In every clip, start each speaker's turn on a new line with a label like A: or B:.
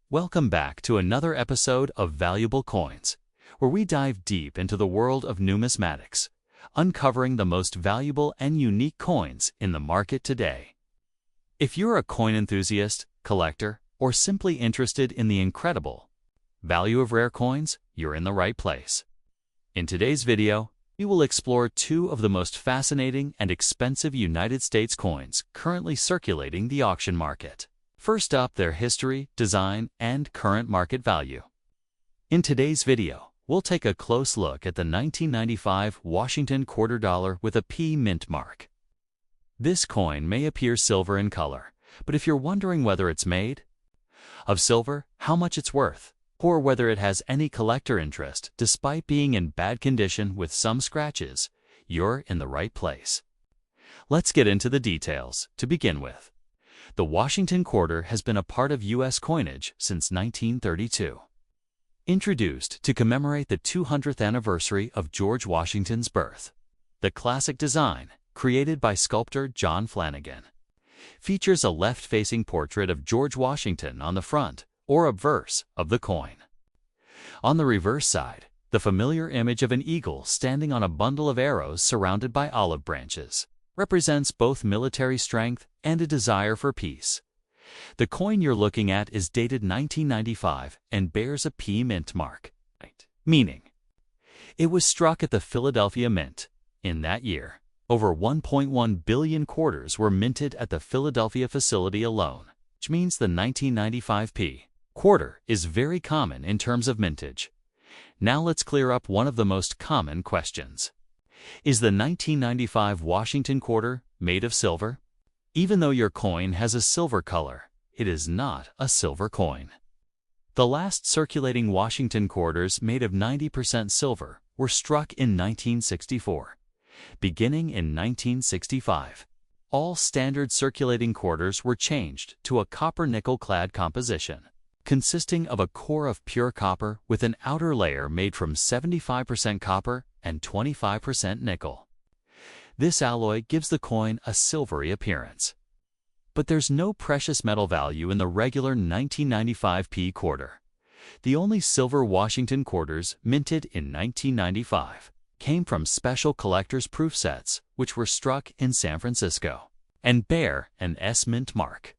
A: Welcome back to another episode of Valuable Coins, where we dive deep into the world of numismatics, uncovering the most valuable and unique coins in the market today. If you're a coin enthusiast, collector, or simply interested in the incredible value of rare coins, you're in the right place. In today's video, we will explore two of the most fascinating and expensive United States coins currently circulating the auction market. First up, their history, design, and current market value. In today's video, we'll take a close look at the 1995 Washington quarter dollar with a P mint mark. This coin may appear silver in color, but if you're wondering whether it's made of silver, how much it's worth, or whether it has any collector interest despite being in bad condition with some scratches, you're in the right place. Let's get into the details. To begin with, the Washington quarter has been a part of U.S. coinage since 1932. Introduced to commemorate the 200th anniversary of George Washington's birth, the classic design, created by sculptor John Flanagan, features a left-facing portrait of George Washington on the front or obverse of the coin. On the reverse side, the familiar image of an eagle standing on a bundle of arrows surrounded by olive branches represents both military strength and a desire for peace. The coin you're looking at is dated 1995 and bears a P mint mark, meaning it was struck at the Philadelphia Mint. In that year, over 1.1 billion quarters were minted at the Philadelphia facility alone, which means the 1995 P quarter is very common in terms of mintage. Now let's clear up one of the most common questions. Is the 1995 Washington quarter made of silver? Even though your coin has a silver color, it is not a silver coin. The last circulating Washington quarters made of 90% silver were struck in 1964. Beginning in 1965, all standard circulating quarters were changed to a copper-nickel-clad composition, consisting of a core of pure copper with an outer layer made from 75% copper and 25% nickel. This alloy gives the coin a silvery appearance. But there's no precious metal value in the regular 1995 P quarter. The only silver Washington quarters minted in 1995 came from special collector's proof sets, which were struck in San Francisco and bear an S mint mark.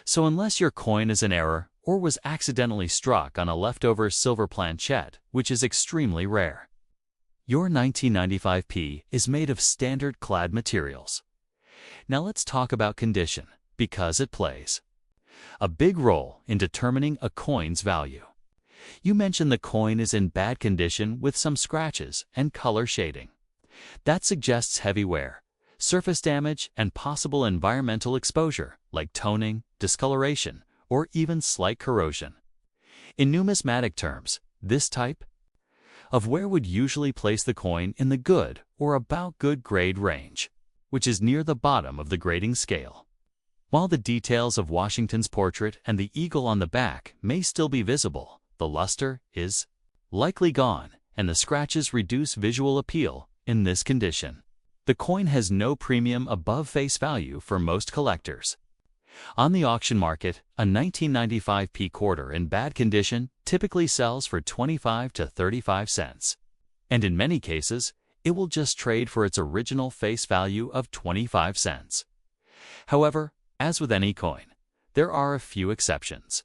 A: So unless your coin is in error or was accidentally struck on a leftover silver planchette, which is extremely rare, your 1995 P is made of standard clad materials. Now let's talk about condition, because it plays a big role in determining a coin's value. You mentioned the coin is in bad condition with some scratches and color shading. That suggests heavy wear, surface damage, and possible environmental exposure like toning, discoloration, or even slight corrosion. In numismatic terms, this type of wear would usually place the coin in the good or about good grade range, which is near the bottom of the grading scale. While the details of Washington's portrait and the eagle on the back may still be visible, the luster is likely gone, and the scratches reduce visual appeal in this condition. The coin has no premium above face value for most collectors. On the auction market, a 1995 P quarter in bad condition typically sells for 25 to 35 cents. And in many cases, it will just trade for its original face value of 25 cents. However, as with any coin, there are a few exceptions.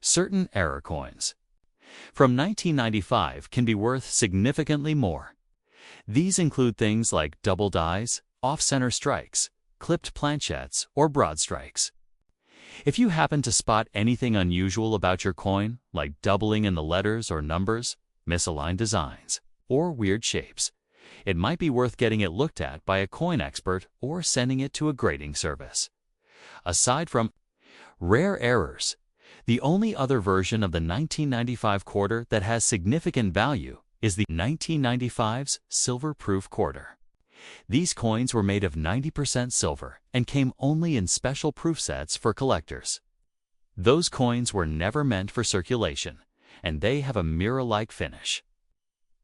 A: Certain error coins from 1995 can be worth significantly more. These include things like double dies, off-center strikes, clipped planchettes, or broad strikes. If you happen to spot anything unusual about your coin, like doubling in the letters or numbers, misaligned designs, or weird shapes, it might be worth getting it looked at by a coin expert or sending it to a grading service. Aside from rare errors, the only other version of the 1995 quarter that has significant value is the 1995's silver-proof quarter. These coins were made of 90% silver and came only in special proof sets for collectors. Those coins were never meant for circulation, and they have a mirror-like finish.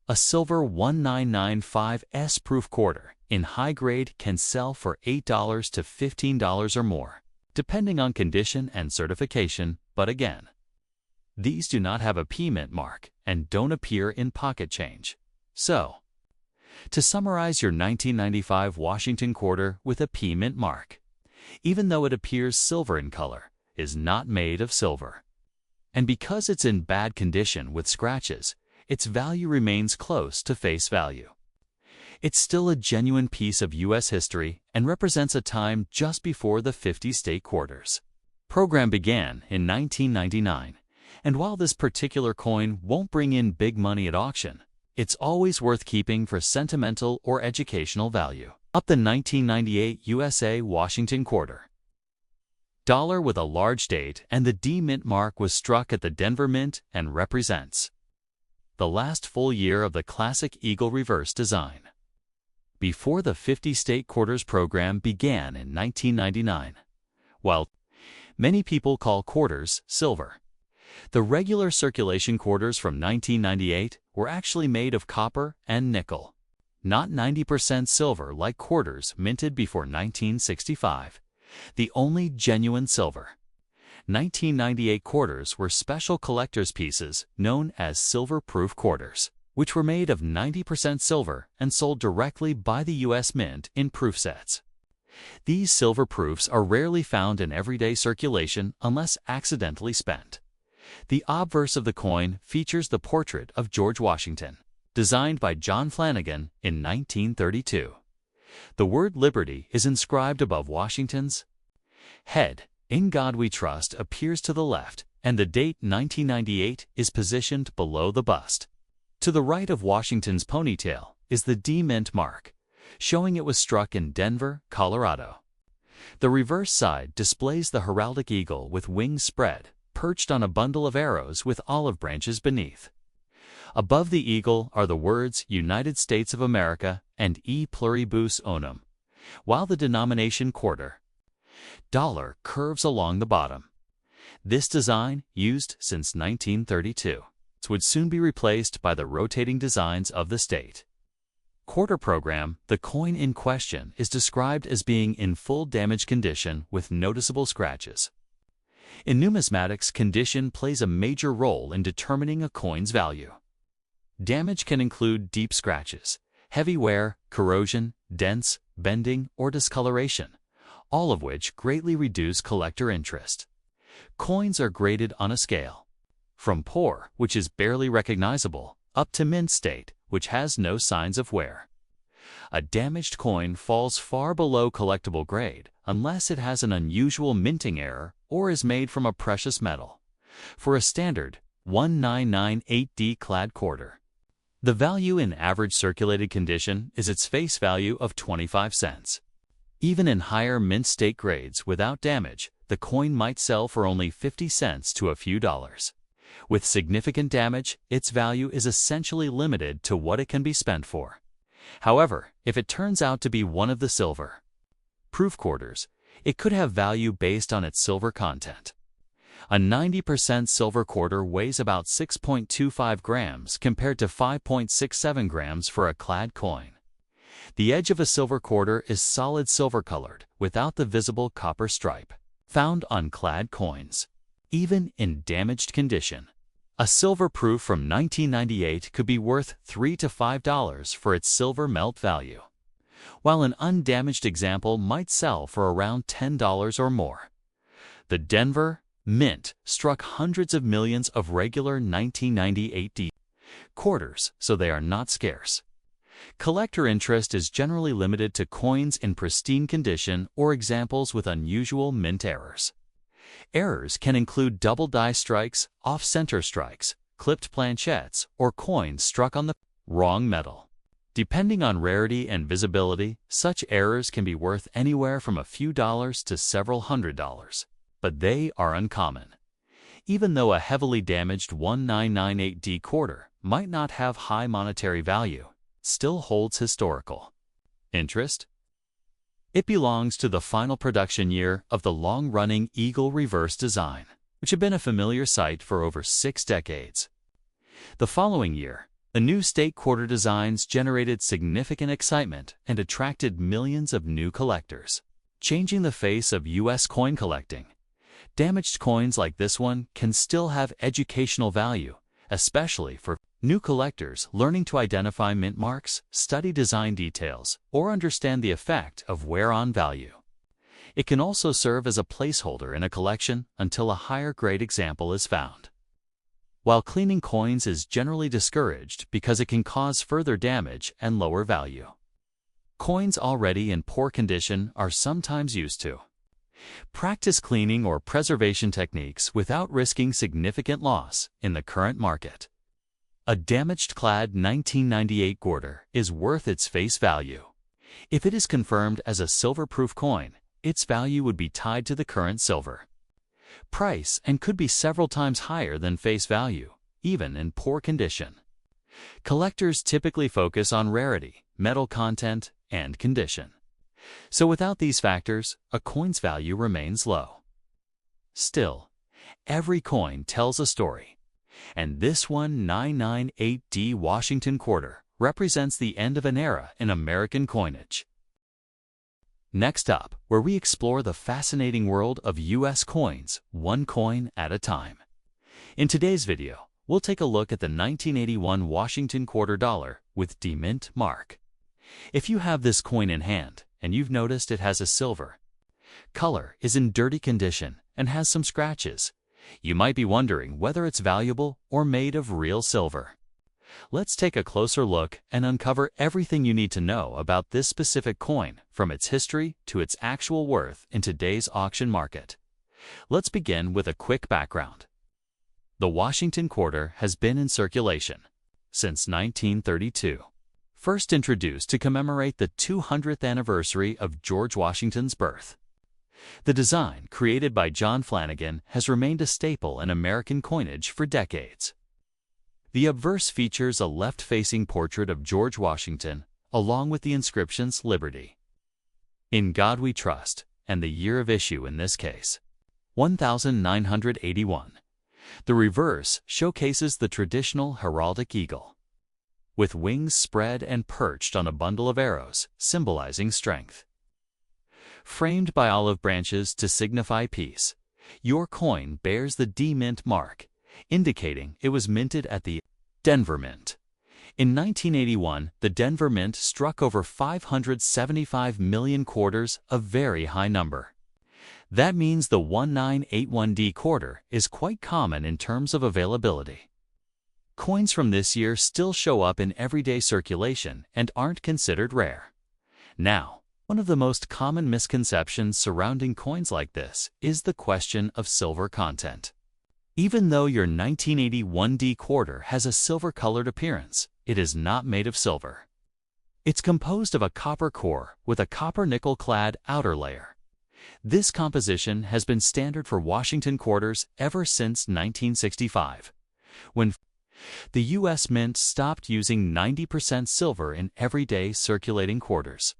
A: A silver 1995S proof quarter in high grade can sell for $8 to $15 or more, depending on condition and certification, but again, These do not have a P mint mark and don't appear in pocket change. So, to summarize your 1995 Washington quarter with a P mint mark, even though it appears silver in color, is not made of silver. And because it's in bad condition with scratches, its value remains close to face value. It's still a genuine piece of U.S. history and represents a time just before the 50 state quarters. Program began in 1999, and while this particular coin won't bring in big money at auction, it's always worth keeping for sentimental or educational value. Up the 1998 USA Washington quarter. Dollar with a large date and the D mint mark was struck at the Denver Mint and represents the last full year of the classic Eagle reverse design. Before the 50-state quarters program began in 1999. While many people call quarters silver, the regular circulation quarters from 1998 were actually made of copper and nickel, not 90% silver like quarters minted before 1965, the only genuine silver. 1998 quarters were special collector's pieces known as silver-proof quarters, which were made of 90% silver and sold directly by the U.S. Mint in proof sets. These silver proofs are rarely found in everyday circulation unless accidentally spent. The obverse of the coin features the portrait of George Washington, designed by John Flanagan in 1932. The word Liberty is inscribed above Washington's head. In God We Trust appears to the left, and the date 1998 is positioned below the bust. To the right of Washington's ponytail is the D mint mark, showing it was struck in Denver, Colorado. The reverse side displays the heraldic eagle with wings spread, perched on a bundle of arrows with olive branches beneath. Above the eagle are the words United States of America and E pluribus unum, while the denomination quarter dollar curves along the bottom. This design, used since 1932, would soon be replaced by the rotating designs of the state quarter program. The coin in question is described as being in full damage condition with noticeable scratches. In numismatics, condition plays a major role in determining a coin's value. Damage can include deep scratches, heavy wear, corrosion, dents, bending, or discoloration, all of which greatly reduce collector interest. Coins are graded on a scale from poor, which is barely recognizable, up to mint state, which has no signs of wear. A damaged coin falls far below collectible grade unless it has an unusual minting error or is made from a precious metal. For a standard 1998D clad quarter, the value in average circulated condition is its face value of 25 cents. Even in higher mint state grades without damage, the coin might sell for only 50 cents to a few dollars. With significant damage, its value is essentially limited to what it can be spent for. However, if it turns out to be one of the silver proof quarters, it could have value based on its silver content. A 90% silver quarter weighs about 6.25 grams compared to 5.67 grams for a clad coin. The edge of a silver quarter is solid silver colored without the visible copper stripe found on clad coins. Even in damaged condition, a silver proof from 1998 could be worth $3 to $5 for its silver melt value, while an undamaged example might sell for around $10 or more. The Denver Mint struck hundreds of millions of regular 1998 D quarters, so they are not scarce. Collector interest is generally limited to coins in pristine condition or examples with unusual mint errors. Errors can include double die strikes, off-center strikes, clipped planchettes, or coins struck on the wrong metal. Depending on rarity and visibility, such errors can be worth anywhere from a few dollars to several $100s, but they are uncommon. Even though a heavily damaged 1998D quarter might not have high monetary value, it still holds historical interest. It belongs to the final production year of the long-running Eagle reverse design, which had been a familiar sight for over 6 decades. The following year, the new state quarter designs generated significant excitement and attracted millions of new collectors, changing the face of U.S. coin collecting. Damaged coins like this one can still have educational value, especially for new collectors learning to identify mint marks, study design details, or understand the effect of wear-on value. It can also serve as a placeholder in a collection until a higher-grade example is found. While cleaning coins is generally discouraged because it can cause further damage and lower value, coins already in poor condition are sometimes used to. Practice cleaning or preservation techniques without risking significant loss in the current market. A damaged-clad 1998 Gorder is worth its face value. If it is confirmed as a silver-proof coin, its value would be tied to the current silver price and could be several times higher than face value, even in poor condition. Collectors typically focus on rarity, metal content, and condition. So without these factors, a coin's value remains low. Still, every coin tells a story, and this 1998D Washington Quarter represents the end of an era in American coinage. Next up, where we explore the fascinating world of U.S. coins, one coin at a time. In today's video, we'll take a look at the 1981 Washington Quarter Dollar with D-Mint mark. If you have this coin in hand, and you've noticed it has a silver color, is in dirty condition, and has some scratches, you might be wondering whether it's valuable or made of real silver. Let's take a closer look and uncover everything you need to know about this specific coin, from its history to its actual worth in today's auction market. Let's begin with a quick background. The Washington Quarter has been in circulation since 1932. First introduced to commemorate the 200th anniversary of George Washington's birth. The design, created by John Flanagan, has remained a staple in American coinage for decades. The obverse features a left-facing portrait of George Washington, along with the inscriptions Liberty, In God We Trust, and the year of issue in this case, 1981. The reverse showcases the traditional heraldic eagle, with wings spread and perched on a bundle of arrows, symbolizing strength. Framed by olive branches to signify peace, your coin bears the D-Mint mark, indicating it was minted at the Denver Mint. In 1981, the Denver Mint struck over 575 million quarters, a very high number. That means the 1981D quarter is quite common in terms of availability. Coins from this year still show up in everyday circulation and aren't considered rare. Now, one of the most common misconceptions surrounding coins like this is the question of silver content. Even though your 1981D quarter has a silver-colored appearance, it is not made of silver. It's composed of a copper core with a copper-nickel-clad outer layer. This composition has been standard for Washington quarters ever since 1965, when the U.S. Mint stopped using 90% silver in everyday circulating quarters.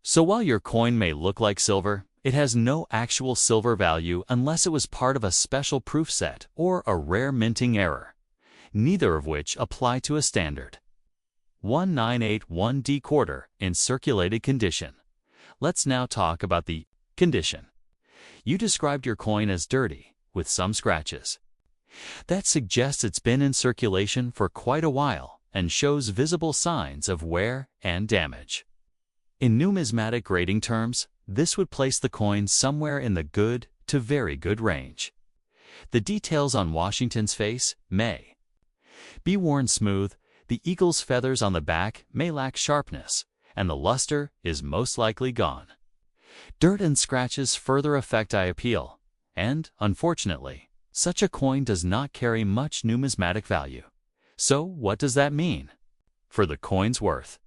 A: So while your coin may look like silver, it has no actual silver value unless it was part of a special proof set or a rare minting error, neither of which apply to a standard 1981D quarter in circulated condition. Let's now talk about the condition. You described your coin as dirty, with some scratches. That suggests it's been in circulation for quite a while and shows visible signs of wear and damage. In numismatic grading terms, this would place the coin somewhere in the good to very good range. The details on Washington's face may be worn smooth, the eagle's feathers on the back may lack sharpness, and the luster is most likely gone. Dirt and scratches further affect eye appeal, and, unfortunately, such a coin does not carry much numismatic value. So what does that mean for the coin's worth?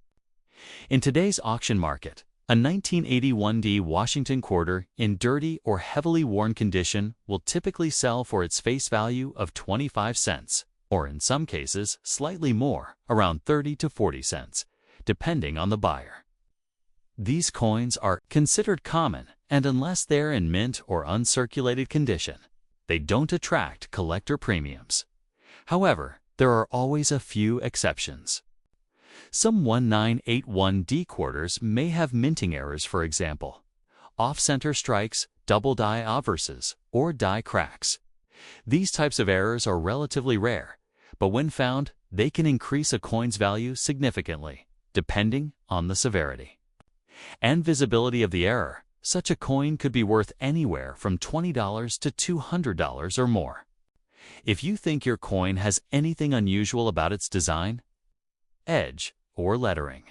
A: In today's auction market, a 1981D Washington quarter in dirty or heavily worn condition will typically sell for its face value of 25 cents, or in some cases slightly more, around 30 to 40 cents, depending on the buyer. These coins are considered common, and unless they're in mint or uncirculated condition, they don't attract collector premiums. However, there are always a few exceptions. Some 1981D quarters may have minting errors, for example, off-center strikes, double die obverses, or die cracks. These types of errors are relatively rare, but when found, they can increase a coin's value significantly, depending on the severity and visibility of the error. Such a coin could be worth anywhere from $20 to $200 or more. If you think your coin has anything unusual about its design, edge, or lettering,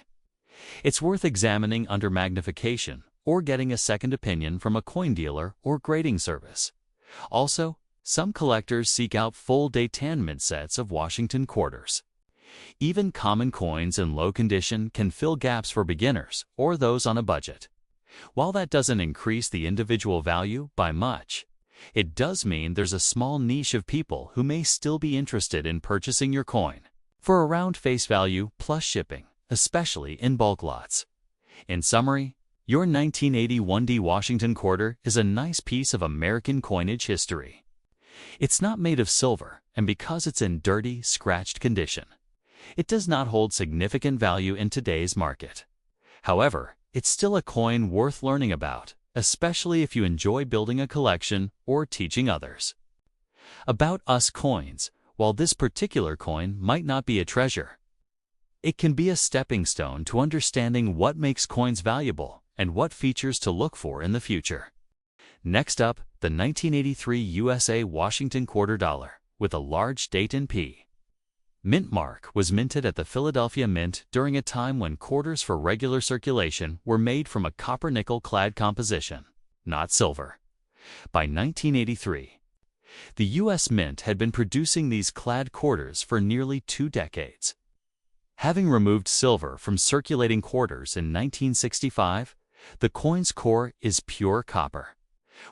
A: it's worth examining under magnification or getting a second opinion from a coin dealer or grading service. Also, some collectors seek out full Day-10 mint sets of Washington quarters. Even common coins in low condition can fill gaps for beginners or those on a budget. While that doesn't increase the individual value by much, it does mean there's a small niche of people who may still be interested in purchasing your coin for around face value plus shipping, especially in bulk lots. In summary, your 1981D Washington quarter is a nice piece of American coinage history. It's not made of silver, and because it's in dirty, scratched condition, it does not hold significant value in today's market. However, it's still a coin worth learning about, especially if you enjoy building a collection or teaching others. About us coins, while this particular coin might not be a treasure, it can be a stepping stone to understanding what makes coins valuable and what features to look for in the future. Next up, the 1983 USA Washington quarter dollar with a large date in P. Mint mark was minted at the Philadelphia Mint during a time when quarters for regular circulation were made from a copper-nickel clad composition, not silver. By 1983, the U.S. Mint had been producing these clad quarters for nearly 2 decades. Having removed silver from circulating quarters in 1965, the coin's core is pure copper,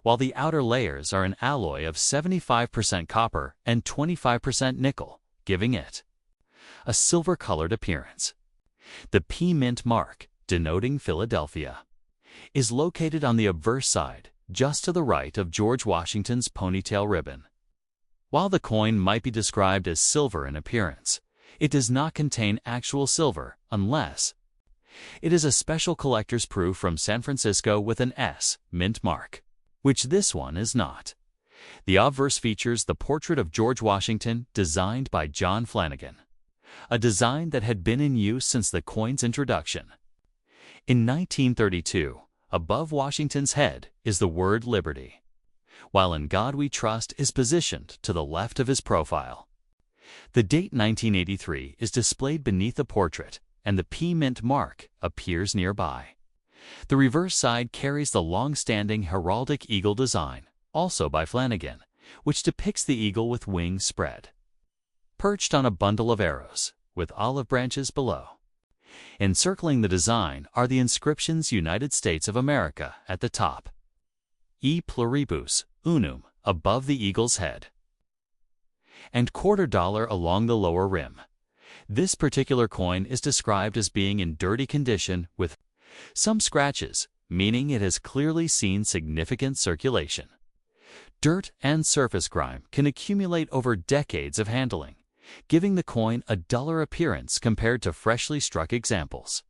A: while the outer layers are an alloy of 75% copper and 25% nickel, giving it a silver-colored appearance. The P Mint mark, denoting Philadelphia, is located on the obverse side, just to the right of George Washington's ponytail ribbon. While the coin might be described as silver in appearance, it does not contain actual silver unless it is a special collector's proof from San Francisco with an S Mint mark, which this one is not. The obverse features the portrait of George Washington designed by John Flanagan, a design that had been in use since the coin's introduction. In 1932, above Washington's head is the word Liberty, while In God We Trust is positioned to the left of his profile. The date 1983 is displayed beneath the portrait, and the P Mint mark appears nearby. The reverse side carries the long-standing heraldic eagle design, also by Flanagan, which depicts the eagle with wings spread, perched on a bundle of arrows, with olive branches below. Encircling the design are the inscriptions United States of America at the top, E Pluribus Unum above the eagle's head, and quarter dollar along the lower rim. This particular coin is described as being in dirty condition with some scratches, meaning it has clearly seen significant circulation. Dirt and surface grime can accumulate over decades of handling, giving the coin a duller appearance compared to freshly struck examples.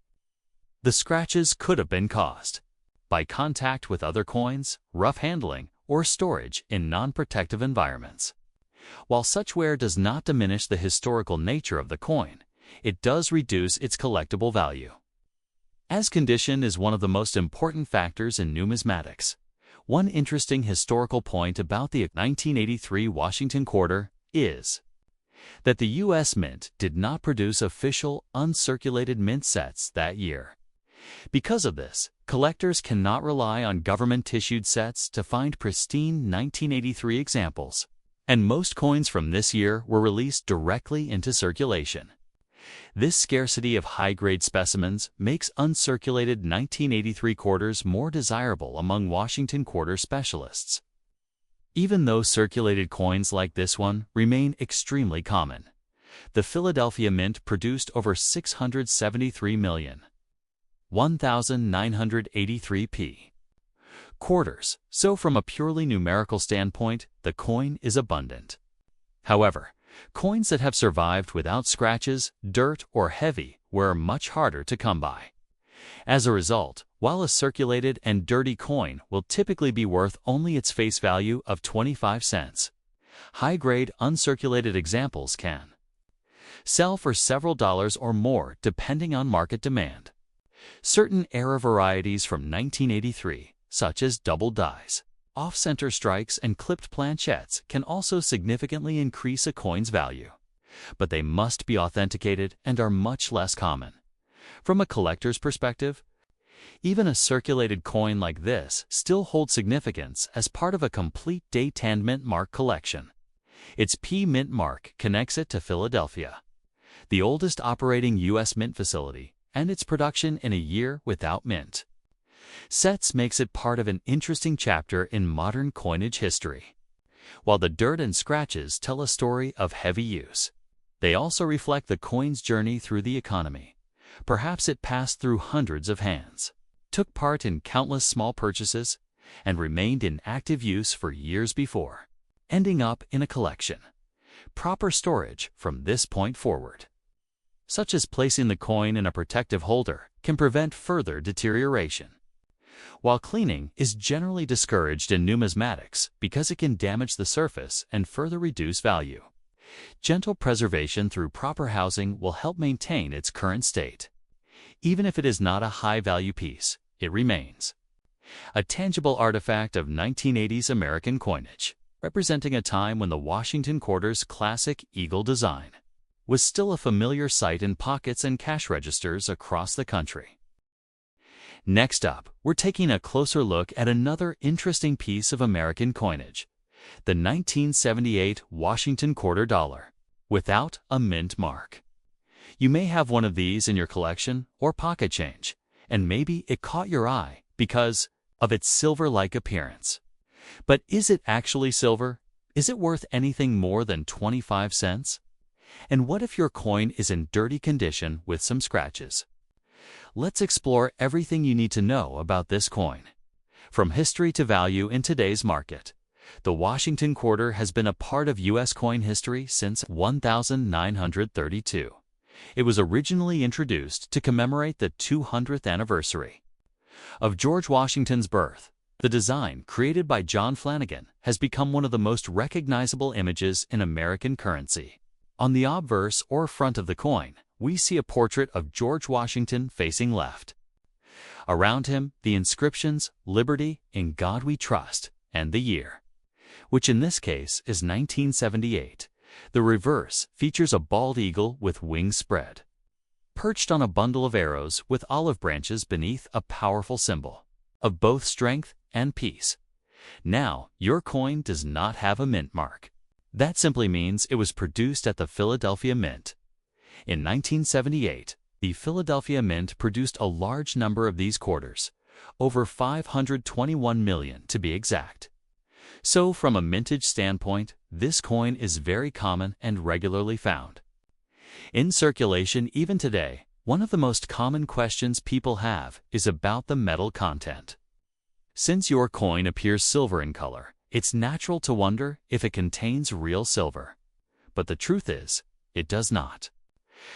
A: The scratches could have been caused by contact with other coins, rough handling, or storage in non-protective environments. While such wear does not diminish the historical nature of the coin, it does reduce its collectible value. As condition is one of the most important factors in numismatics, one interesting historical point about the 1983 Washington quarter is that the U.S. Mint did not produce official, uncirculated mint sets that year. Because of this, collectors cannot rely on government-issued sets to find pristine 1983 examples, and most coins from this year were released directly into circulation. This scarcity of high-grade specimens makes uncirculated 1983 quarters more desirable among Washington quarter specialists. Even though circulated coins like this one remain extremely common, the Philadelphia Mint produced over 673,001,983 P quarters, so from a purely numerical standpoint, the coin is abundant. However, coins that have survived without scratches, dirt, or heavy wear are much harder to come by. As a result, while a circulated and dirty coin will typically be worth only its face value of 25 cents, high-grade uncirculated examples can sell for several dollars or more depending on market demand. Certain era varieties from 1983, such as double dies, off-center strikes, and clipped planchettes, can also significantly increase a coin's value, but they must be authenticated and are much less common. From a collector's perspective, even a circulated coin like this still holds significance as part of a complete date and mint mark collection. Its P Mint mark connects it to Philadelphia, the oldest operating U.S. mint facility, and its production in a year without mint sets makes it part of an interesting chapter in modern coinage history. While the dirt and scratches tell a story of heavy use, they also reflect the coin's journey through the economy. Perhaps it passed through hundreds of hands, took part in countless small purchases, and remained in active use for years before ending up in a collection. Proper storage from this point forward, such as placing the coin in a protective holder, can prevent further deterioration. While cleaning is generally discouraged in numismatics because it can damage the surface and further reduce value, gentle preservation through proper housing will help maintain its current state. Even if it is not a high-value piece, it remains a tangible artifact of 1980s American coinage, representing a time when the Washington Quarter's classic eagle design was still a familiar sight in pockets and cash registers across the country. Next up, we're taking a closer look at another interesting piece of American coinage, the 1978 Washington Quarter Dollar, without a mint mark. You may have one of these in your collection or pocket change, and maybe it caught your eye because of its silver-like appearance. But is it actually silver? Is it worth anything more than 25 cents? And what if your coin is in dirty condition with some scratches? Let's explore everything you need to know about this coin. From history to value in today's market, the Washington Quarter has been a part of U.S. coin history since 1932. It was originally introduced to commemorate the 200th anniversary of George Washington's birth. The design, created by John Flanagan, has become one of the most recognizable images in American currency. On the obverse or front of the coin, we see a portrait of George Washington facing left. Around him, the inscriptions, "Liberty, in God we trust," and the year, which in this case is 1978. The reverse features a bald eagle with wings spread, perched on a bundle of arrows with olive branches beneath, a powerful symbol of both strength and peace. Now, your coin does not have a mint mark. That simply means it was produced at the Philadelphia Mint. In 1978, the Philadelphia Mint produced a large number of these quarters, over 521 million to be exact. So from a mintage standpoint, this coin is very common and regularly found in circulation even today. One of the most common questions people have is about the metal content. Since your coin appears silver in color, it's natural to wonder if it contains real silver. But the truth is, it does not.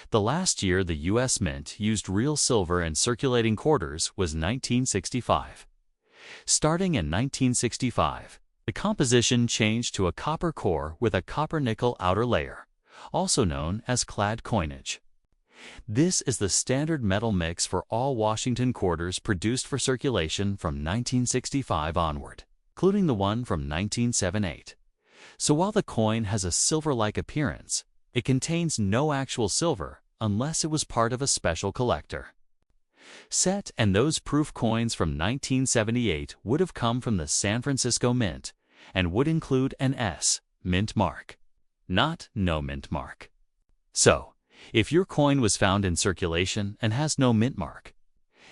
A: The last year the U.S. Mint used real silver in circulating quarters was 1965. Starting in 1965, the composition changed to a copper core with a copper-nickel outer layer, also known as clad coinage. This is the standard metal mix for all Washington quarters produced for circulation from 1965 onward, including the one from 1978. So while the coin has a silver-like appearance, it contains no actual silver unless it was part of a special collector set, and those proof coins from 1978 would have come from the San Francisco Mint and would include an S mint mark, not no mint mark. So, if your coin was found in circulation and has no mint mark,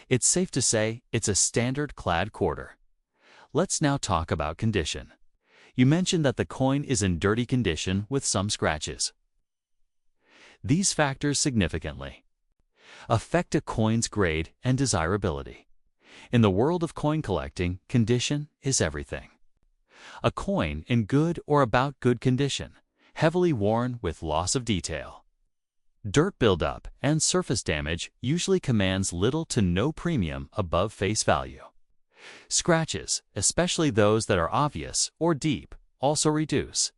A: it's safe to say it's a standard clad quarter. Let's now talk about condition. You mentioned that the coin is in dirty condition with some scratches. These factors significantly affect a coin's grade and desirability. In the world of coin collecting, condition is everything. A coin in good or about good condition, heavily worn with loss of detail, Dirt buildup and surface damage usually commands little to no premium above face value. Scratches, especially those that are obvious or deep, also reduce.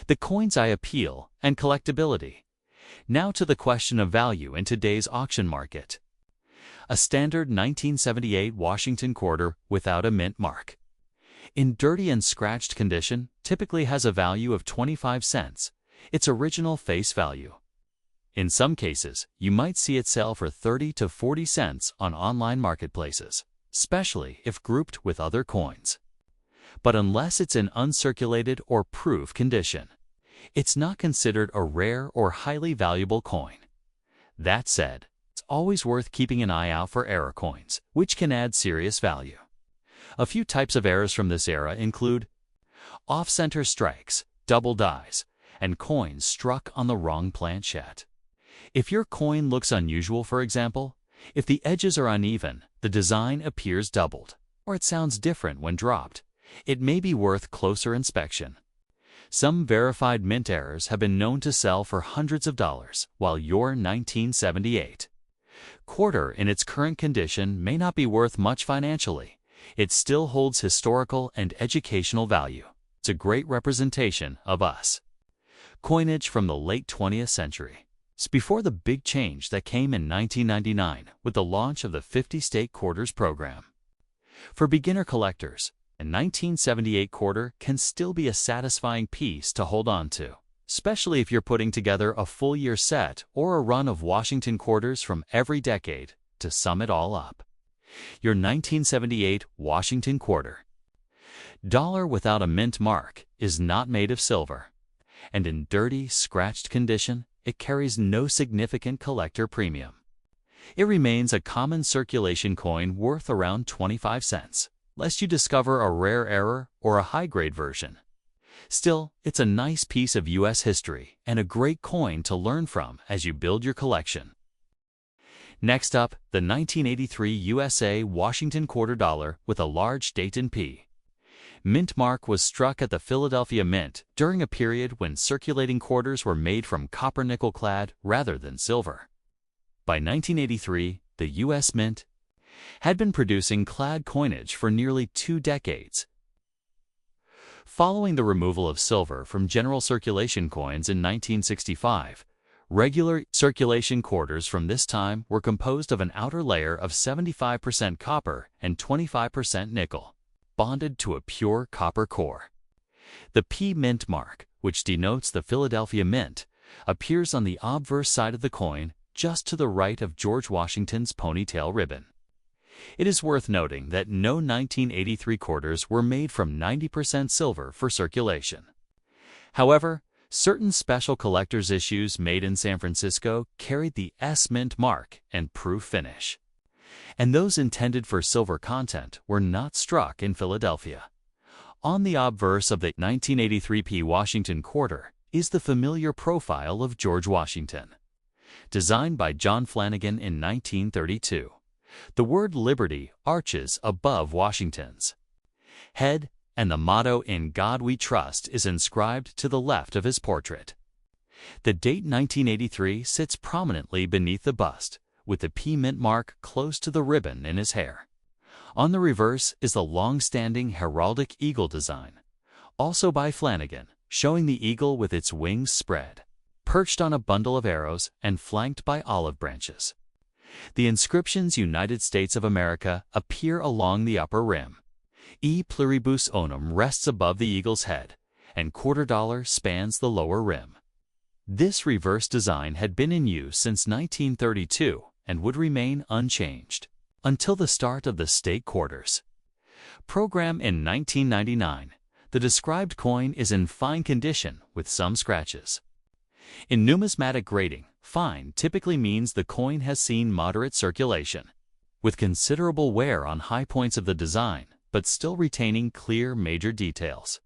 A: The coin's eye appeal and collectability. Now to the question of value in today's auction market. A standard 1978 Washington quarter without a mint mark, in dirty and scratched condition, typically has a value of 25 cents, its original face value. In some cases, you might see it sell for 30 to 40 cents on online marketplaces, especially if grouped with other coins. But unless it's in uncirculated or proof condition, it's not considered a rare or highly valuable coin. That said, it's always worth keeping an eye out for error coins, which can add serious value. A few types of errors from this era include off-center strikes, double dies, and coins struck on the wrong planchette. If your coin looks unusual, for example, if the edges are uneven, the design appears doubled, or it sounds different when dropped, it may be worth closer inspection. Some verified mint errors have been known to sell for hundreds of dollars, while your 1978 quarter in its current condition may not be worth much financially. It still holds historical and educational value. It's a great representation of us. Coinage from the late 20th century. It's before the big change that came in 1999 with the launch of the 50-state quarters program. For beginner collectors, a 1978 quarter can still be a satisfying piece to hold on to, especially if you're putting together a full-year set or a run of Washington quarters from every decade to sum it all up. Your 1978 Washington quarter. Dollar without a mint mark is not made of silver, and in dirty, scratched condition, it carries no significant collector premium. It remains a common circulation coin worth around 25 cents, lest you discover a rare error or a high-grade version. Still, it's a nice piece of U.S. history and a great coin to learn from as you build your collection. Next up, the 1983 USA Washington quarter dollar with a large Dayton P. Mint mark was struck at the Philadelphia Mint during a period when circulating quarters were made from copper nickel clad rather than silver. By 1983, the U.S. Mint had been producing clad coinage for nearly 2 decades. Following the removal of silver from general circulation coins in 1965, regular circulation quarters from this time were composed of an outer layer of 75% copper and 25% nickel, bonded to a pure copper core. The P Mint mark, which denotes the Philadelphia Mint, appears on the obverse side of the coin just to the right of George Washington's ponytail ribbon. It is worth noting that no 1983 quarters were made from 90% silver for circulation. However, certain special collector's issues made in San Francisco carried the S Mint mark and proof finish, and those intended for silver content were not struck in Philadelphia. On the obverse of the 1983 P Washington quarter is the familiar profile of George Washington. Designed by John Flanagan in 1932, the word Liberty arches above Washington's head, and the motto "In God We Trust" is inscribed to the left of his portrait. The date 1983 sits prominently beneath the bust, with the P Mint mark close to the ribbon in his hair. On the reverse is the long-standing heraldic eagle design, also by Flanagan, showing the eagle with its wings spread, perched on a bundle of arrows and flanked by olive branches. The inscriptions "United States of America" appear along the upper rim. E pluribus unum rests above the eagle's head, and quarter dollar spans the lower rim. This reverse design had been in use since 1932 and would remain unchanged until the start of the state quarters program in 1999. The described coin is in fine condition with some scratches. In numismatic grading, fine typically means the coin has seen moderate circulation, with considerable wear on high points of the design, but still retaining clear major details.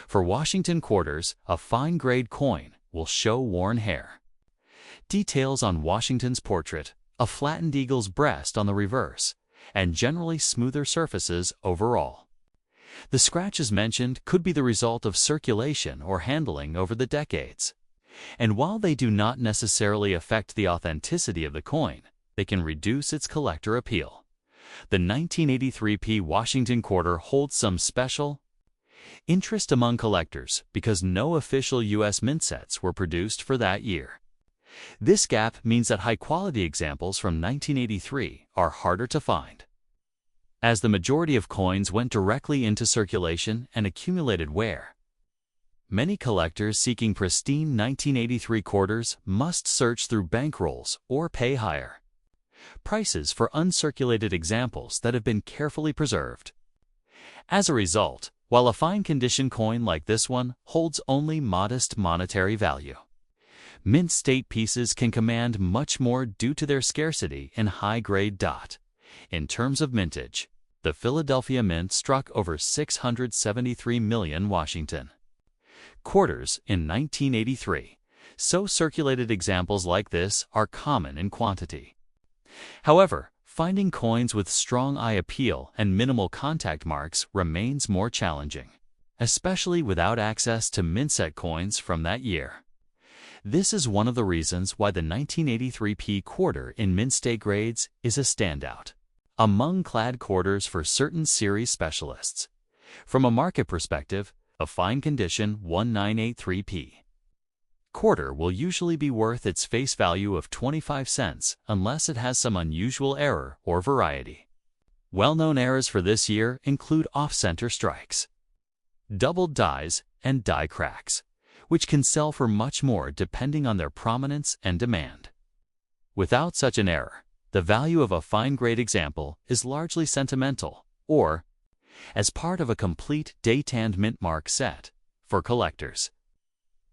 A: For Washington quarters, a fine-grade coin will show worn hair. Details on Washington's portrait, a flattened eagle's breast on the reverse, and generally smoother surfaces overall. The scratches mentioned could be the result of circulation or handling over the decades. And while they do not necessarily affect the authenticity of the coin, they can reduce its collector appeal. The 1983p Washington quarter holds some special interest among collectors because no official U.S. mint sets were produced for that year. This gap means that high-quality examples from 1983 are harder to find. As the majority of coins went directly into circulation and accumulated wear, many collectors seeking pristine 1983 quarters must search through bankrolls or pay higher prices for uncirculated examples that have been carefully preserved. As a result, while a fine-condition coin like this one holds only modest monetary value, mint state pieces can command much more due to their scarcity in high-grade dot. In terms of mintage, the Philadelphia Mint struck over 673 million Washington quarters in 1983, so circulated examples like this are common in quantity. However, finding coins with strong eye appeal and minimal contact marks remains more challenging, especially without access to mint set coins from that year. This is one of the reasons why the 1983p quarter in mint state grades is a standout among clad quarters for certain series specialists. From a market perspective, a fine condition 1983p quarter will usually be worth its face value of 25 cents unless it has some unusual error or variety. Well-known errors for this year include off-center strikes, doubled dies, and die cracks, which can sell for much more depending on their prominence and demand. Without such an error, the value of a fine-grade example is largely sentimental or as part of a complete day-tanned mint mark set for collectors.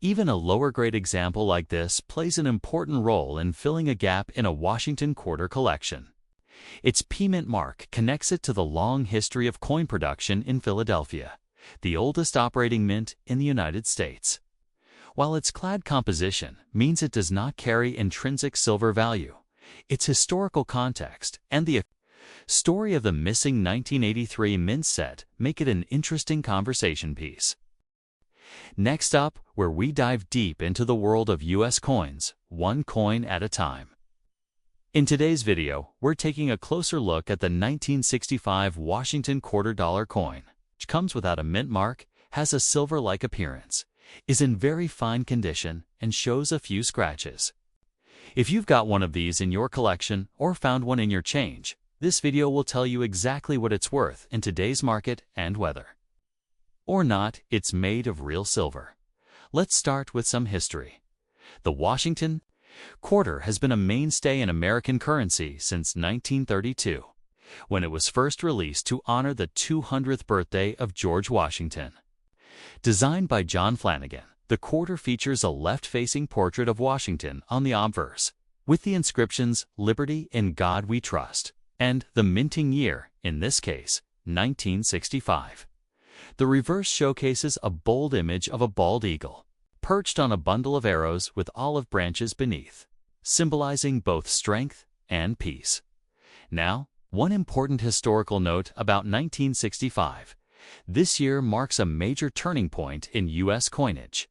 A: Even a lower-grade example like this plays an important role in filling a gap in a Washington quarter collection. Its P-mint mark connects it to the long history of coin production in Philadelphia, the oldest operating mint in the United States. While its clad composition means it does not carry intrinsic silver value, its historical context and the story of the missing 1983 mint set make it an interesting conversation piece. Next up, where we dive deep into the world of U.S. coins, one coin at a time. In today's video, we're taking a closer look at the 1965 Washington quarter dollar coin, which comes without a mint mark, has a silver-like appearance, is in very fine condition, and shows a few scratches. If you've got one of these in your collection or found one in your change, this video will tell you exactly what it's worth in today's market and whether or not it's made of real silver. Let's start with some history. The Washington quarter has been a mainstay in American currency since 1932, when it was first released to honor the 200th birthday of George Washington. Designed by John Flanagan, the quarter features a left-facing portrait of Washington on the obverse, with the inscriptions "Liberty in God We Trust" and the minting year, in this case, 1965. The reverse showcases a bold image of a bald eagle, perched on a bundle of arrows with olive branches beneath, symbolizing both strength and peace. Now, one important historical note about 1965. This year marks a major turning point in U.S. coinage.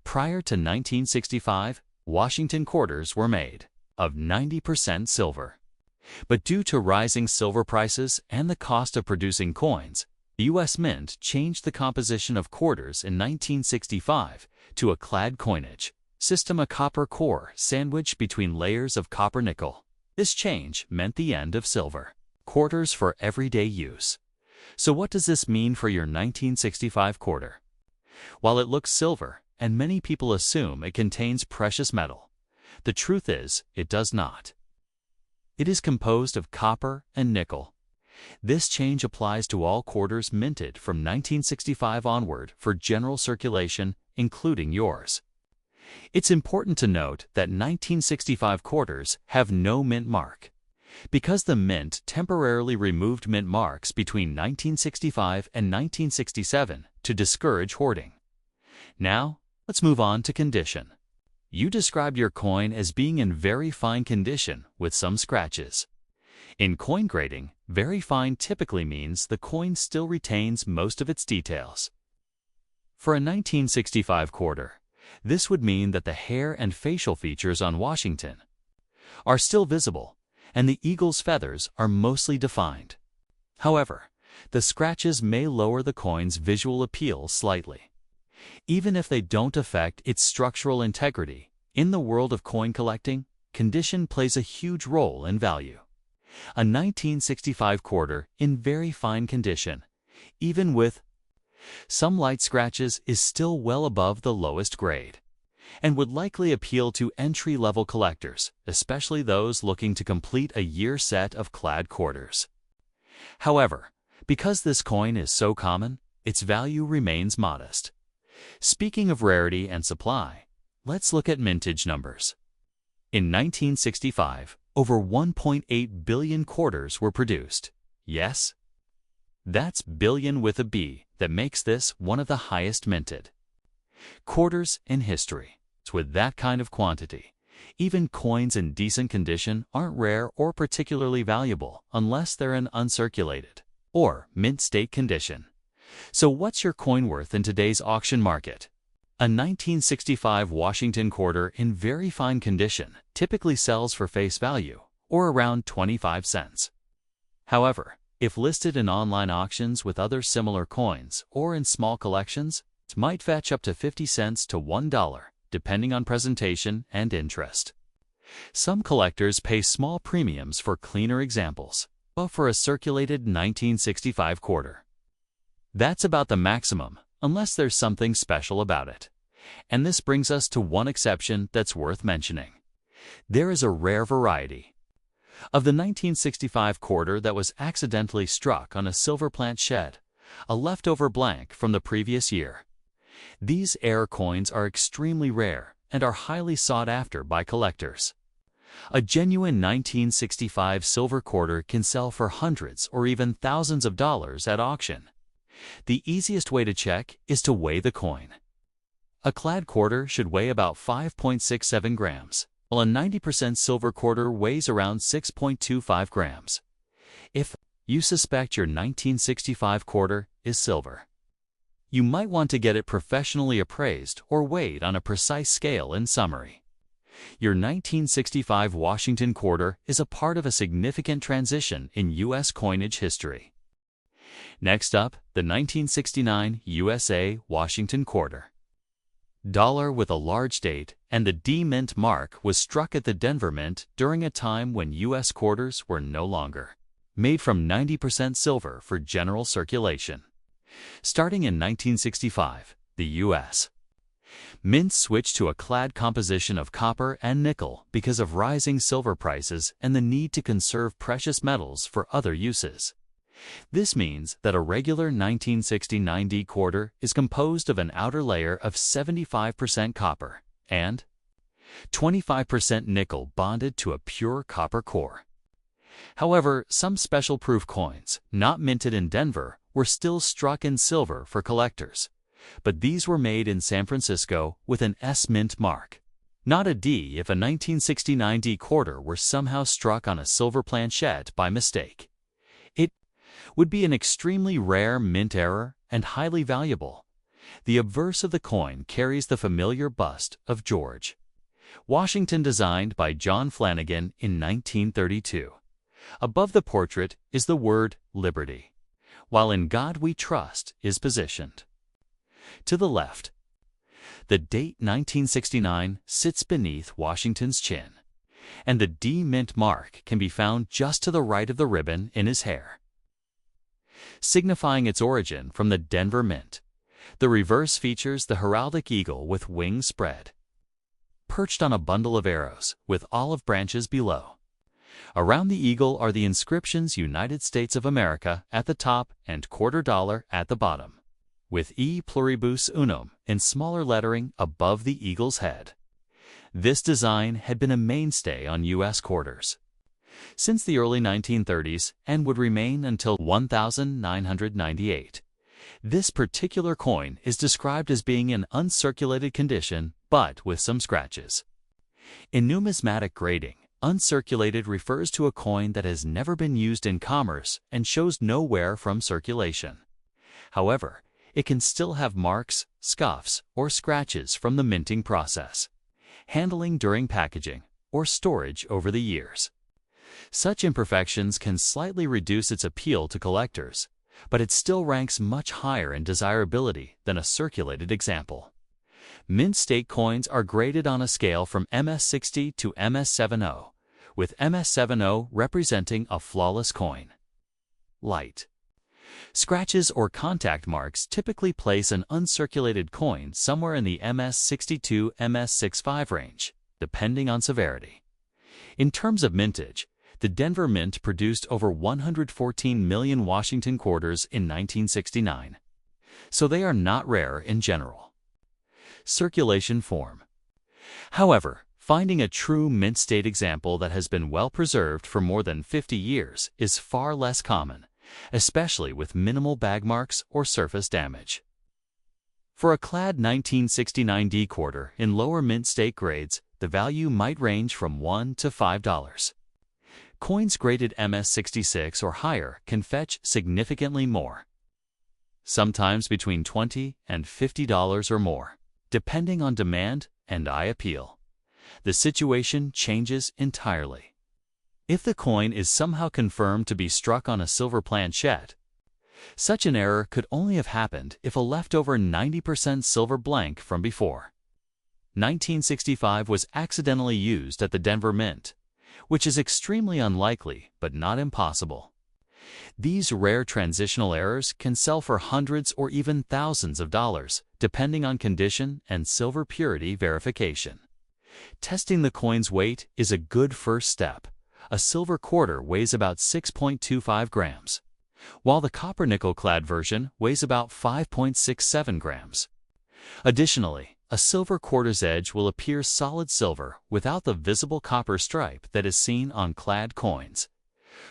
A: Prior to 1965, Washington quarters were made of 90% silver. But due to rising silver prices and the cost of producing coins, the U.S. Mint changed the composition of quarters in 1965 to a clad coinage system, a copper core sandwiched between layers of copper nickel. This change meant the end of silver quarters for everyday use. So what does this mean for your 1965 quarter? While it looks silver, and many people assume it contains precious metal, the truth is it does not. It is composed of copper and nickel. This change applies to all quarters minted from 1965 onward for general circulation, including yours. It's important to note that 1965 quarters have no mint mark, because the Mint temporarily removed mint marks between 1965 and 1967 to discourage hoarding. Now, let's move on to condition. You described your coin as being in very fine condition with some scratches. In coin grading, very fine typically means the coin still retains most of its details. For a 1965 quarter, This would mean that the hair and facial features on Washington are still visible, and the eagle's feathers are mostly defined. However, the scratches may lower the coin's visual appeal slightly. Even if they don't affect its structural integrity, in the world of coin collecting, condition plays a huge role in value. A 1965 quarter in very fine condition, even with some light scratches, is still well above the lowest grade, and would likely appeal to entry-level collectors, especially those looking to complete a year set of clad quarters. However, because this coin is so common, its value remains modest. Speaking of rarity and supply, let's look at mintage numbers. In 1965, over 1.8 billion quarters were produced. Yes, that's billion with a B that makes this one of the highest minted quarters in history. With that kind of quantity, even coins in decent condition aren't rare or particularly valuable unless they're in uncirculated or mint state condition. So what's your coin worth in today's auction market? A 1965 Washington quarter in very fine condition typically sells for face value, or around 25 cents. However, if listed in online auctions with other similar coins or in small collections, it might fetch up to 50 cents to $1, depending on presentation and interest. Some collectors pay small premiums for cleaner examples, but for a circulated 1965 quarter, that's about the maximum, unless there's something special about it. And this brings us to one exception that's worth mentioning. There is a rare variety of the 1965 quarter that was accidentally struck on a silver plant shed, a leftover blank from the previous year. These error coins are extremely rare and are highly sought after by collectors. A genuine 1965 silver quarter can sell for hundreds or even thousands of dollars at auction. The easiest way to check is to weigh the coin. A clad quarter should weigh about 5.67 grams, while a 90% silver quarter weighs around 6.25 grams. If you suspect your 1965 quarter is silver, you might want to get it professionally appraised or weighed on a precise scale. In summary, your 1965 Washington quarter is a part of a significant transition in U.S. coinage history. Next up, the 1969 USA Washington quarter. Dollar with a large date and the D Mint mark was struck at the Denver Mint during a time when U.S. quarters were no longer made from 90% silver for general circulation. Starting in 1965, the U.S. Mint switched to a clad composition of copper and nickel because of rising silver prices and the need to conserve precious metals for other uses. This means that a regular 1969 D quarter is composed of an outer layer of 75% copper and 25% nickel bonded to a pure copper core. However, some special proof coins, not minted in Denver, were still struck in silver for collectors, but these were made in San Francisco with an S Mint mark, not a D. If a 1969 D quarter were somehow struck on a silver planchette by mistake, it would be an extremely rare mint error and highly valuable. The obverse of the coin carries the familiar bust of George Washington designed by John Flanagan in 1932. Above the portrait is the word Liberty, while In God We Trust is positioned. To the left, the date 1969 sits beneath Washington's chin, and the D Mint mark can be found just to the right of the ribbon in his hair, signifying its origin from the Denver Mint. The reverse features the heraldic eagle with wings spread, perched on a bundle of arrows with olive branches below. Around the eagle are the inscriptions United States of America at the top and quarter dollar at the bottom, with E Pluribus Unum in smaller lettering above the eagle's head. This design had been a mainstay on U.S. quarters since the early 1930s and would remain until 1998. This particular coin is described as being in uncirculated condition, but with some scratches. In numismatic grading, uncirculated refers to a coin that has never been used in commerce and shows no wear from circulation. However, it can still have marks, scuffs, or scratches from the minting process, handling during packaging, or storage over the years. Such imperfections can slightly reduce its appeal to collectors, but it still ranks much higher in desirability than a circulated example. Mint state coins are graded on a scale from MS60 to MS70, with MS70 representing a flawless coin. Light. Scratches or contact marks typically place an uncirculated coin somewhere in the MS60–MS65 range, depending on severity. In terms of mintage, the Denver Mint produced over 114 million Washington quarters in 1969, so they are not rare in general. Circulation form. However, finding a true mint state example that has been well preserved for more than 50 years is far less common, especially with minimal bag marks or surface damage. For a clad 1969D quarter in lower mint state grades, the value might range from $1 to $5. Coins graded MS66 or higher can fetch significantly more, sometimes between $20 and $50 or more, depending on demand and eye appeal. The situation changes entirely. If the coin is somehow confirmed to be struck on a silver planchette, such an error could only have happened if a leftover 90% silver blank from before. 1965 was accidentally used at the Denver Mint, which is extremely unlikely but not impossible. These rare transitional errors can sell for hundreds or even thousands of dollars, depending on condition and silver purity verification. Testing the coin's weight is a good first step. A silver quarter weighs about 6.25 grams, while the copper-nickel clad version weighs about 5.67 grams. Additionally, a silver quarter's edge will appear solid silver without the visible copper stripe that is seen on clad coins.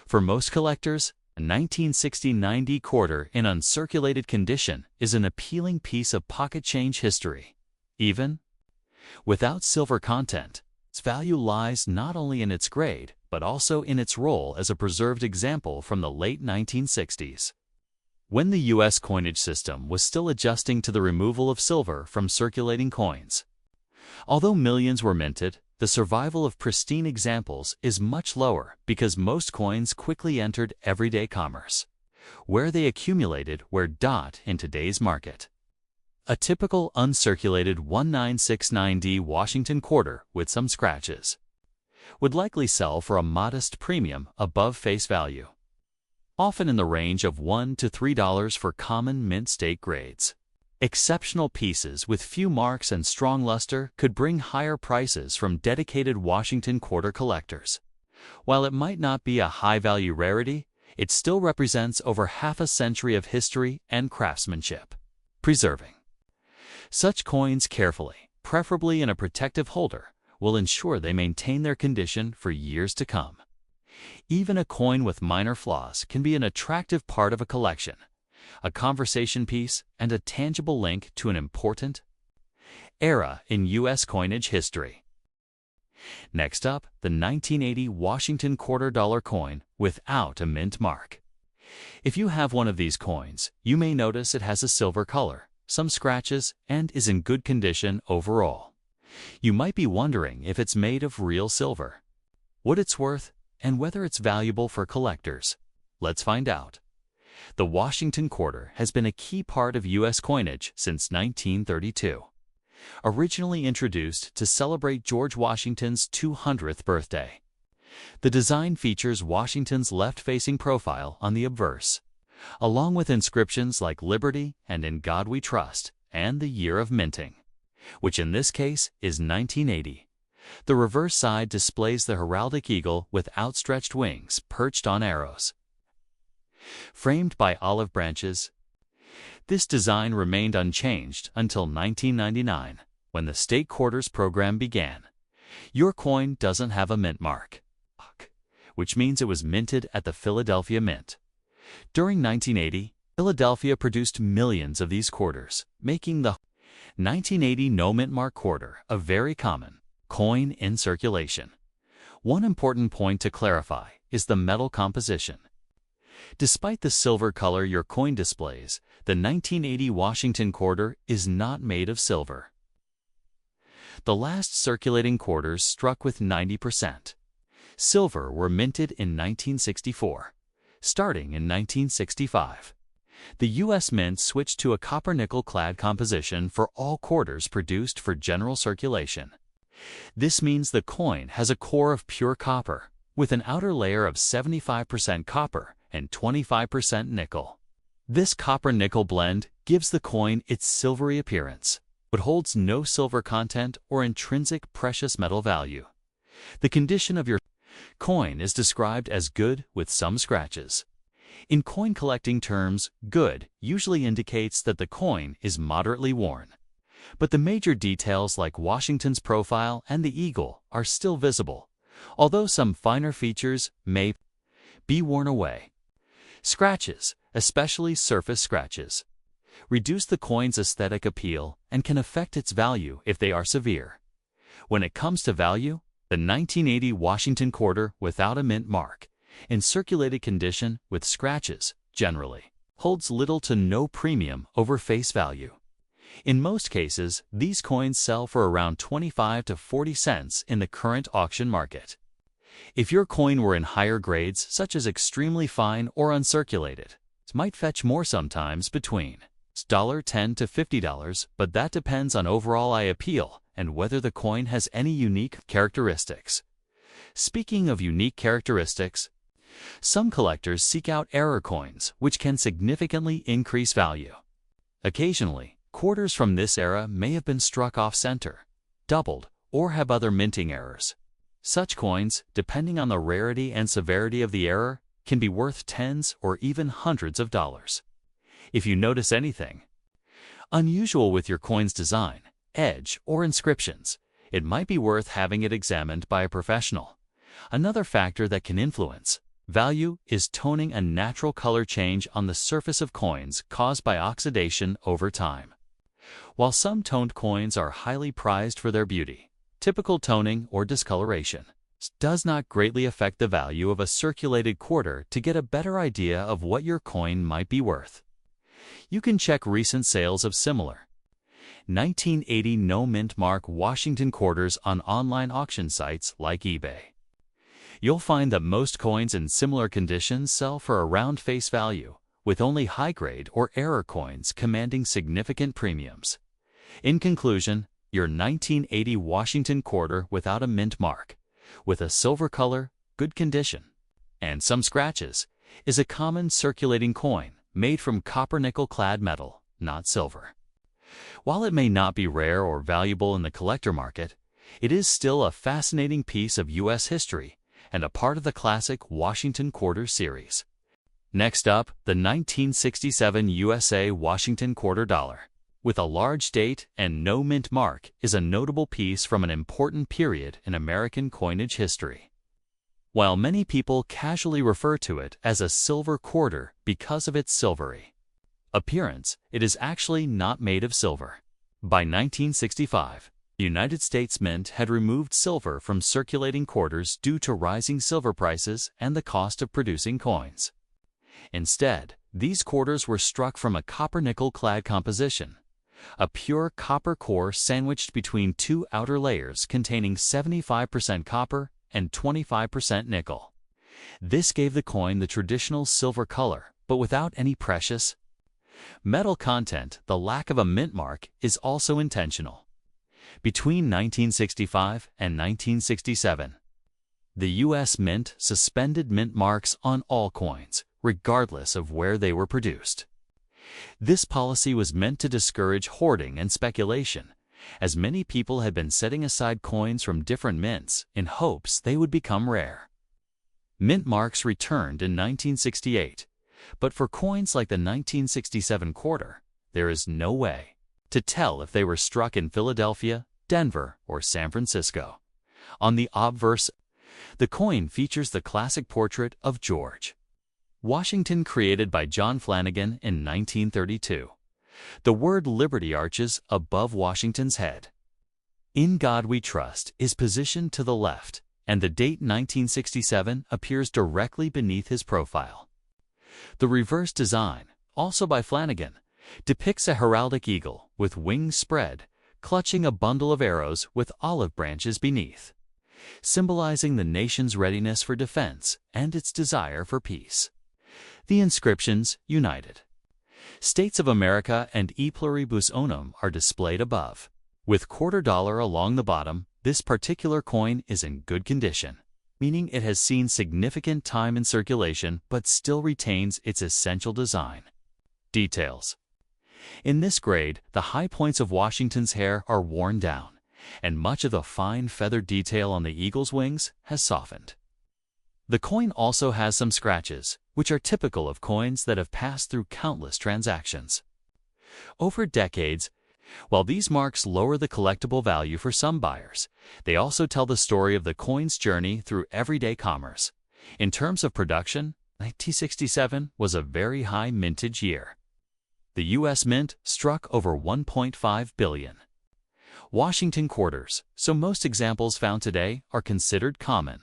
A: For most collectors, a 1960-90 quarter in uncirculated condition is an appealing piece of pocket change history. Even without silver content, its value lies not only in its grade, but also in its role as a preserved example from the late 1960s. When the U.S. coinage system was still adjusting to the removal of silver from circulating coins. Although millions were minted, the survival of pristine examples is much lower because most coins quickly entered everyday commerce, where they accumulated in today's market. A typical uncirculated 1969D Washington quarter with some scratches would likely sell for a modest premium above face value, often in the range of $1 to $3 for common mint state grades. Exceptional pieces with few marks and strong luster could bring higher prices from dedicated Washington quarter collectors. While it might not be a high-value rarity, it still represents over half a century of history and craftsmanship. Preserving such coins carefully, preferably in a protective holder, will ensure they maintain their condition for years to come. Even a coin with minor flaws can be an attractive part of a collection, a conversation piece, and a tangible link to an important era in U.S. coinage history. Next up, the 1980 Washington quarter dollar coin without a mint mark. If you have one of these coins, you may notice it has a silver color, some scratches, and is in good condition overall. You might be wondering if it's made of real silver, what it's worth, and whether it's valuable for collectors. Let's find out. The Washington quarter has been a key part of U.S. coinage since 1932. Originally introduced to celebrate George Washington's 200th birthday. The design features Washington's left-facing profile on the obverse, along with inscriptions like Liberty and In God We Trust, and the year of minting, which in this case is 1980. The reverse side displays the heraldic eagle with outstretched wings perched on arrows, framed by olive branches. This design remained unchanged until 1999, when the state quarters program began. Your coin doesn't have a mint mark, which means it was minted at the Philadelphia Mint. During 1980, Philadelphia produced millions of these quarters, making the 1980 no mint mark quarter a very common coin in circulation. One important point to clarify is the metal composition. Despite the silver color your coin displays, The 1980 Washington quarter is not made of silver. The last circulating quarters struck with 90% silver were minted in 1964. Starting in 1965, the U.S. Mint switched to a copper-nickel-clad composition for all quarters produced for general circulation. This means the coin has a core of pure copper, with an outer layer of 75% copper and 25% nickel. This copper-nickel blend gives the coin its silvery appearance, but holds no silver content or intrinsic precious metal value. The condition of your coin is described as good with some scratches. In coin collecting terms, good usually indicates that the coin is moderately worn. But the major details like Washington's profile and the eagle are still visible, although some finer features may be worn away. Scratches, especially surface scratches, reduce the coin's aesthetic appeal and can affect its value if they are severe. When it comes to value, the 1980 Washington quarter without a mint mark, in circulated condition with scratches, generally holds little to no premium over face value. In most cases, these coins sell for around 25 to 40 cents in the current auction market. If your coin were in higher grades, such as extremely fine or uncirculated, it might fetch more, sometimes between $10 to $50, but that depends on overall eye appeal and whether the coin has any unique characteristics. Speaking of unique characteristics, some collectors seek out error coins, which can significantly increase value. Occasionally, quarters from this era may have been struck off-center, doubled, or have other minting errors. Such coins, depending on the rarity and severity of the error, can be worth tens or even hundreds of dollars. If you notice anything unusual with your coin's design, edge, or inscriptions, it might be worth having it examined by a professional. Another factor that can influence value is toning, a natural color change on the surface of coins caused by oxidation over time. While some toned coins are highly prized for their beauty, typical toning or discoloration does not greatly affect the value of a circulated quarter. To get a better idea of what your coin might be worth, you can check recent sales of similar 1980 no-mint mark Washington quarters on online auction sites like eBay. You'll find that most coins in similar conditions sell for around face value, with only high-grade or error coins commanding significant premiums. In conclusion, your 1980 Washington quarter without a mint mark, with a silver color, good condition, and some scratches, is a common circulating coin made from copper-nickel-clad metal, not silver. While it may not be rare or valuable in the collector market, it is still a fascinating piece of U.S. history and a part of the classic Washington Quarter series. Next up, the 1967 USA Washington Quarter Dollar, with a large date and no mint mark, is a notable piece from an important period in American coinage history. While many people casually refer to it as a silver quarter because of its silvery appearance, it is actually not made of silver. By 1965, the United States Mint had removed silver from circulating quarters due to rising silver prices and the cost of producing coins. Instead, these quarters were struck from a copper-nickel-clad composition, a pure copper core sandwiched between two outer layers containing 75% copper and 25% nickel. This gave the coin the traditional silver color, but without any precious metal content. The lack of a mint mark is also intentional. Between 1965 and 1967, the U.S. Mint suspended mint marks on all coins, regardless of where they were produced. This policy was meant to discourage hoarding and speculation, as many people had been setting aside coins from different mints in hopes they would become rare. Mint marks returned in 1968, but for coins like the 1967 quarter, there is no way to tell if they were struck in Philadelphia, Denver, or San Francisco. On the obverse, the coin features the classic portrait of George Washington created by John Flanagan in 1932. The word Liberty arches above Washington's head. "In God We Trust" is positioned to the left, and the date 1967 appears directly beneath his profile. The reverse design, also by Flanagan, depicts a heraldic eagle with wings spread, clutching a bundle of arrows with olive branches beneath, symbolizing the nation's readiness for defense and its desire for peace. The inscriptions, United States of America and E Pluribus Unum, are displayed above. With $quarter along the bottom, this particular coin is in good condition, meaning it has seen significant time in circulation but still retains its essential design. Details. In this grade, the high points of Washington's hair are worn down, and much of the fine feathered detail on the eagle's wings has softened. The coin also has some scratches, which are typical of coins that have passed through countless transactions. Over decades, while these marks lower the collectible value for some buyers, they also tell the story of the coin's journey through everyday commerce. In terms of production, 1967 was a very high mintage year. The U.S. Mint struck over 1.5 billion Washington quarters, so most examples found today are considered common.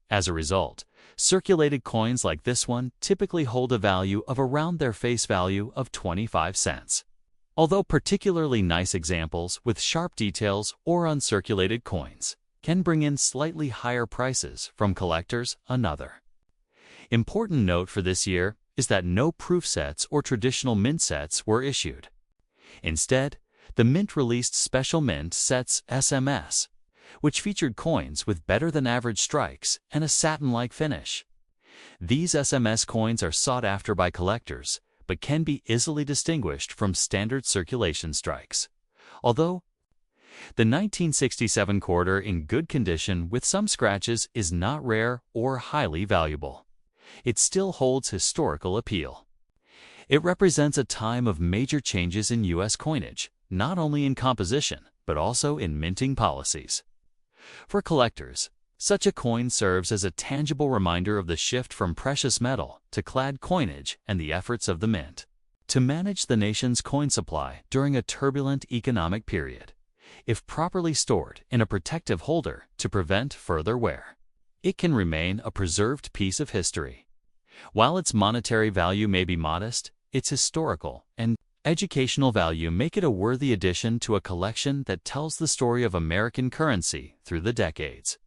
A: As a result, circulated coins like this one typically hold a value of around their face value of 25 cents. Although particularly nice examples with sharp details or uncirculated coins can bring in slightly higher prices from collectors, another important note for this year is that no proof sets or traditional mint sets were issued. Instead, the Mint released Special Mint Sets SMS, which featured coins with better-than-average strikes and a satin-like finish. These SMS coins are sought after by collectors, but can be easily distinguished from standard circulation strikes. Although the 1967 quarter in good condition with some scratches is not rare or highly valuable, it still holds historical appeal. It represents a time of major changes in U.S. coinage, not only in composition, but also in minting policies. For collectors, such a coin serves as a tangible reminder of the shift from precious metal to clad coinage and the efforts of the Mint to manage the nation's coin supply during a turbulent economic period. If properly stored in a protective holder to prevent further wear, it can remain a preserved piece of history. While its monetary value may be modest, its historical and educational value make it a worthy addition to a collection that tells the story of American currency through the decades.